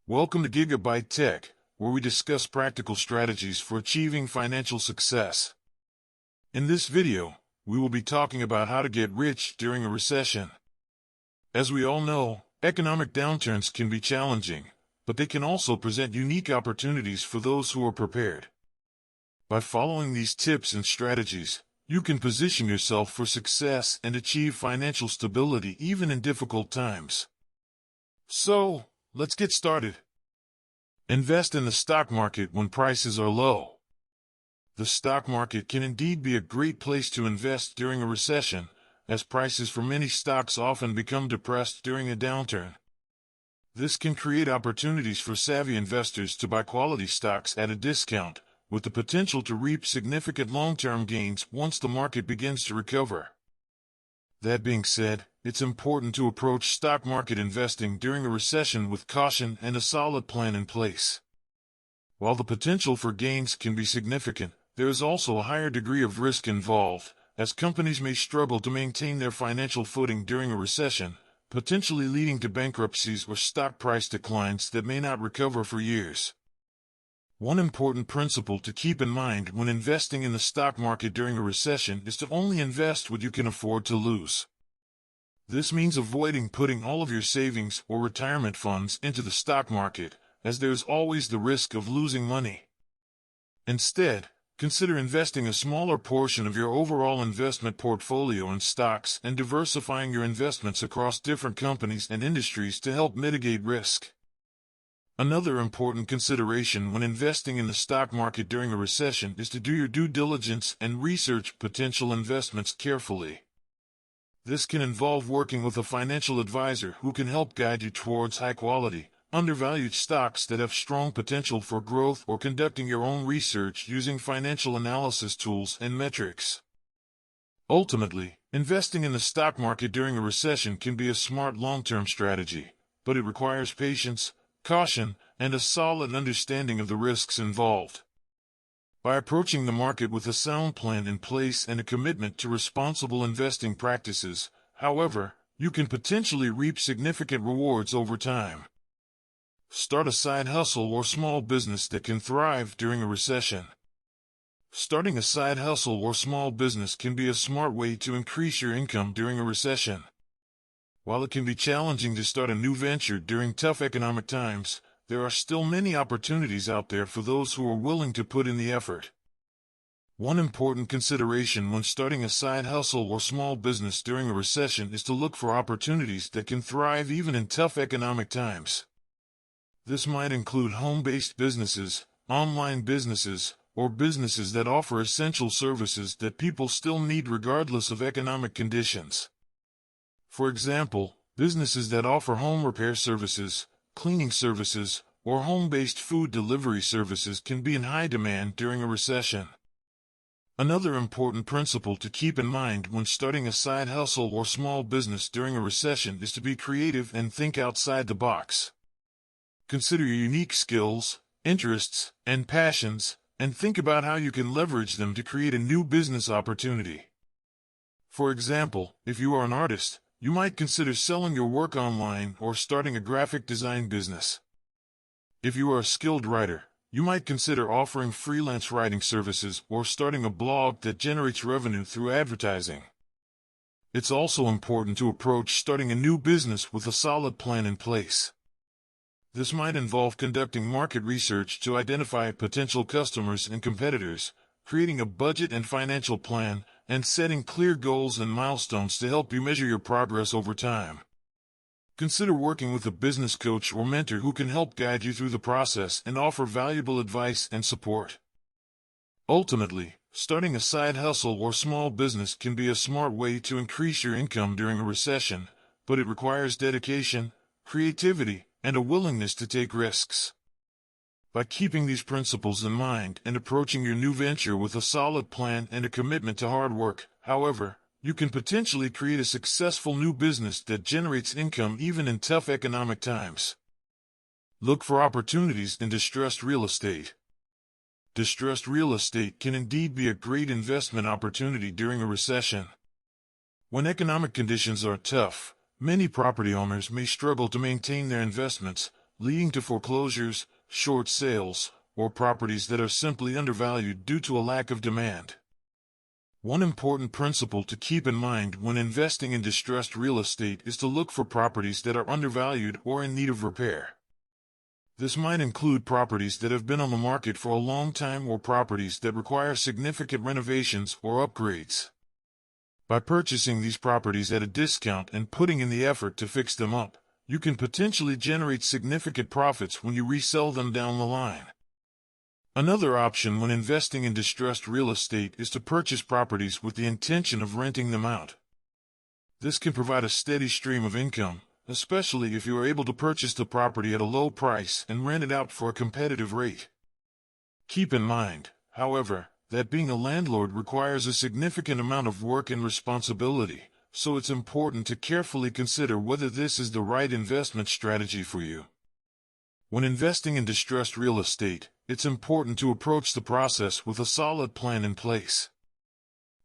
Welcome to Gigabyte Tech, where we discuss practical strategies for achieving financial success. In this video, we will be talking about how to get rich during a recession. As we all know, economic downturns can be challenging, but they can also present unique opportunities for those who are prepared. By following these tips and strategies, you can position yourself for success and achieve financial stability even in difficult times. So, let's get started. Invest in the stock market when prices are low. The stock market can indeed be a great place to invest during a recession, as prices for many stocks often become depressed during a downturn. This can create opportunities for savvy investors to buy quality stocks at a discount, with the potential to reap significant long-term gains once the market begins to recover. That being said, it's important to approach stock market investing during a recession with caution and a solid plan in place. While the potential for gains can be significant, there is also a higher degree of risk involved, as companies may struggle to maintain their financial footing during a recession, potentially leading to bankruptcies or stock price declines that may not recover for years. One important principle to keep in mind when investing in the stock market during a recession is to only invest what you can afford to lose. This means avoiding putting all of your savings or retirement funds into the stock market, as there is always the risk of losing money. Instead, consider investing a smaller portion of your overall investment portfolio in stocks and diversifying your investments across different companies and industries to help mitigate risk. Another important consideration when investing in the stock market during a recession is to do your due diligence and research potential investments carefully. This can involve working with a financial advisor who can help guide you towards high-quality, undervalued stocks that have strong potential for growth, or conducting your own research using financial analysis tools and metrics. Ultimately, investing in the stock market during a recession can be a smart long-term strategy, but it requires patience, caution, and a solid understanding of the risks involved. By approaching the market with a sound plan in place and a commitment to responsible investing practices, however, you can potentially reap significant rewards over time. Start a side hustle or small business that can thrive during a recession. Starting a side hustle or small business can be a smart way to increase your income during a recession. While it can be challenging to start a new venture during tough economic times, there are still many opportunities out there for those who are willing to put in the effort. One important consideration when starting a side hustle or small business during a recession is to look for opportunities that can thrive even in tough economic times. This might include home-based businesses, online businesses, or businesses that offer essential services that people still need regardless of economic conditions. For example, businesses that offer home repair services, cleaning services, or home-based food delivery services can be in high demand during a recession. Another important principle to keep in mind when starting a side hustle or small business during a recession is to be creative and think outside the box. Consider your unique skills, interests, and passions, and think about how you can leverage them to create a new business opportunity. For example, if you are an artist, you might consider selling your work online or starting a graphic design business. If you are a skilled writer, you might consider offering freelance writing services or starting a blog that generates revenue through advertising. It's also important to approach starting a new business with a solid plan in place. This might involve conducting market research to identify potential customers and competitors, creating a budget and financial plan, and setting clear goals and milestones to help you measure your progress over time. Consider working with a business coach or mentor who can help guide you through the process and offer valuable advice and support. Ultimately, starting a side hustle or small business can be a smart way to increase your income during a recession, but it requires dedication, creativity, and a willingness to take risks. By keeping these principles in mind and approaching your new venture with a solid plan and a commitment to hard work, however, you can potentially create a successful new business that generates income even in tough economic times. Look for opportunities in distressed real estate. Distressed real estate can indeed be a great investment opportunity during a recession. When economic conditions are tough, many property owners may struggle to maintain their investments, leading to foreclosures, short sales, or properties that are simply undervalued due to a lack of demand. One important principle to keep in mind when investing in distressed real estate is to look for properties that are undervalued or in need of repair. This might include properties that have been on the market for a long time or properties that require significant renovations or upgrades. By purchasing these properties at a discount and putting in the effort to fix them up, you can potentially generate significant profits when you resell them down the line. Another option when investing in distressed real estate is to purchase properties with the intention of renting them out. This can provide a steady stream of income, especially if you are able to purchase the property at a low price and rent it out for a competitive rate. Keep in mind, however, that being a landlord requires a significant amount of work and responsibility, so it's important to carefully consider whether this is the right investment strategy for you. When investing in distressed real estate, it's important to approach the process with a solid plan in place.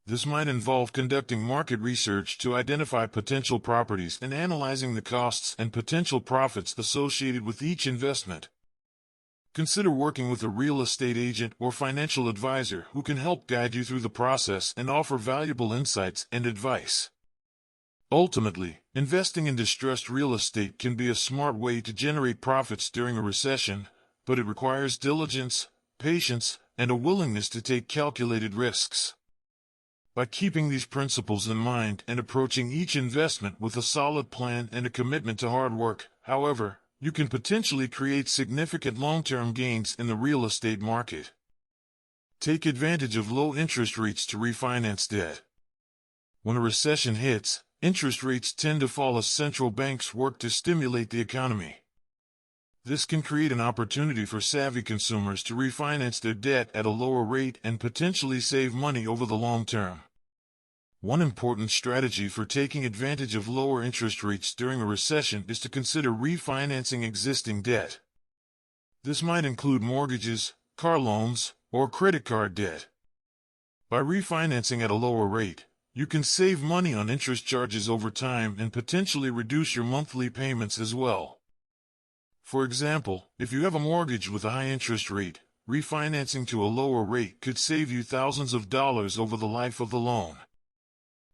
This might involve conducting market research to identify potential properties and analyzing the costs and potential profits associated with each investment. Consider working with a real estate agent or financial advisor who can help guide you through the process and offer valuable insights and advice. Ultimately, investing in distressed real estate can be a smart way to generate profits during a recession, but it requires diligence, patience, and a willingness to take calculated risks. By keeping these principles in mind and approaching each investment with a solid plan and a commitment to hard work, however, you can potentially create significant long-term gains in the real estate market. Take advantage of low interest rates to refinance debt. When a recession hits, interest rates tend to fall as central banks work to stimulate the economy. This can create an opportunity for savvy consumers to refinance their debt at a lower rate and potentially save money over the long term. One important strategy for taking advantage of lower interest rates during a recession is to consider refinancing existing debt. This might include mortgages, car loans, or credit card debt. By refinancing at a lower rate, you can save money on interest charges over time and potentially reduce your monthly payments as well. For example, if you have a mortgage with a high interest rate, refinancing to a lower rate could save you thousands of dollars over the life of the loan.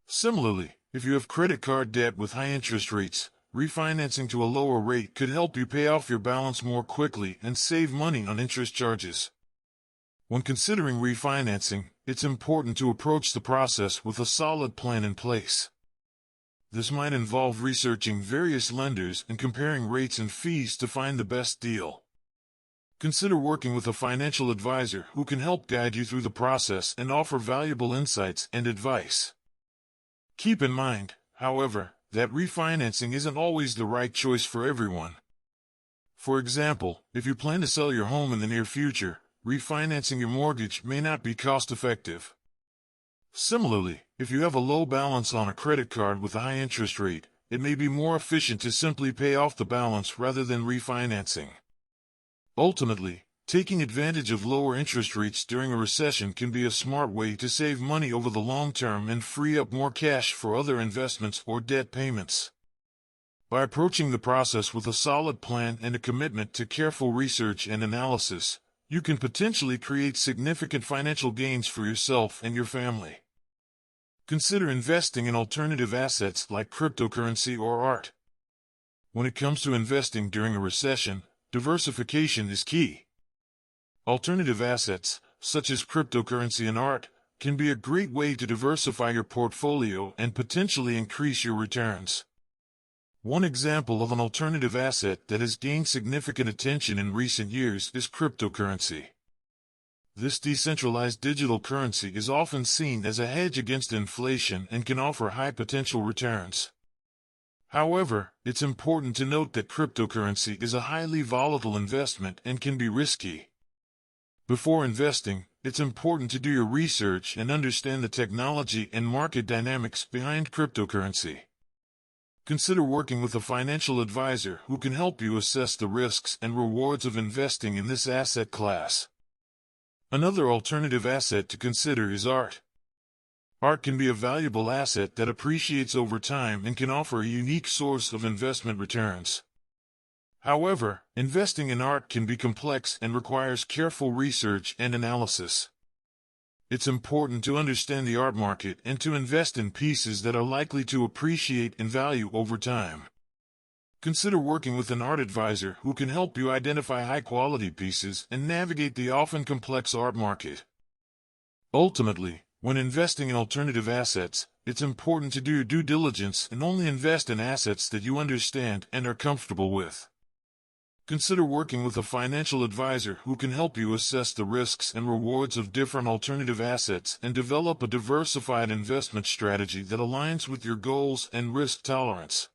Similarly, if you have credit card debt with high interest rates, refinancing to a lower rate could help you pay off your balance more quickly and save money on interest charges. When considering refinancing, it's important to approach the process with a solid plan in place. This might involve researching various lenders and comparing rates and fees to find the best deal. Consider working with a financial advisor who can help guide you through the process and offer valuable insights and advice. Keep in mind, however, that refinancing isn't always the right choice for everyone. For example, if you plan to sell your home in the near future, refinancing your mortgage may not be cost-effective. Similarly, if you have a low balance on a credit card with a high interest rate, it may be more efficient to simply pay off the balance rather than refinancing. Ultimately, taking advantage of lower interest rates during a recession can be a smart way to save money over the long term and free up more cash for other investments or debt payments. By approaching the process with a solid plan and a commitment to careful research and analysis, you can potentially create significant financial gains for yourself and your family. Consider investing in alternative assets like cryptocurrency or art. When it comes to investing during a recession, diversification is key. Alternative assets, such as cryptocurrency and art, can be a great way to diversify your portfolio and potentially increase your returns. One example of an alternative asset that has gained significant attention in recent years is cryptocurrency. This decentralized digital currency is often seen as a hedge against inflation and can offer high potential returns. However, it's important to note that cryptocurrency is a highly volatile investment and can be risky. Before investing, it's important to do your research and understand the technology and market dynamics behind cryptocurrency. Consider working with a financial advisor who can help you assess the risks and rewards of investing in this asset class. Another alternative asset to consider is art. Art can be a valuable asset that appreciates over time and can offer a unique source of investment returns. However, investing in art can be complex and requires careful research and analysis. It's important to understand the art market and to invest in pieces that are likely to appreciate in value over time. Consider working with an art advisor who can help you identify high-quality pieces and navigate the often complex art market. Ultimately, when investing in alternative assets, it's important to do due diligence and only invest in assets that you understand and are comfortable with. Consider working with a financial advisor who can help you assess the risks and rewards of different alternative assets and develop a diversified investment strategy that aligns with your goals and risk tolerance.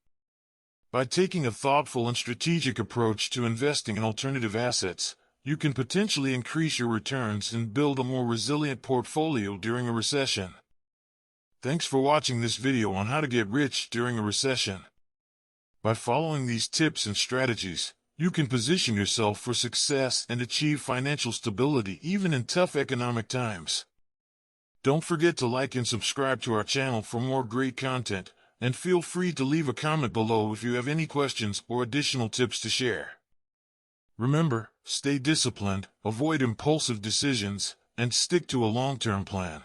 By taking a thoughtful and strategic approach to investing in alternative assets, you can potentially increase your returns and build a more resilient portfolio during a recession. Thanks for watching this video on how to get rich during a recession. By following these tips and strategies, you can position yourself for success and achieve financial stability even in tough economic times. Don't forget to like and subscribe to our channel for more great content, and feel free to leave a comment below if you have any questions or additional tips to share. Remember, stay disciplined, avoid impulsive decisions, and stick to a long-term plan.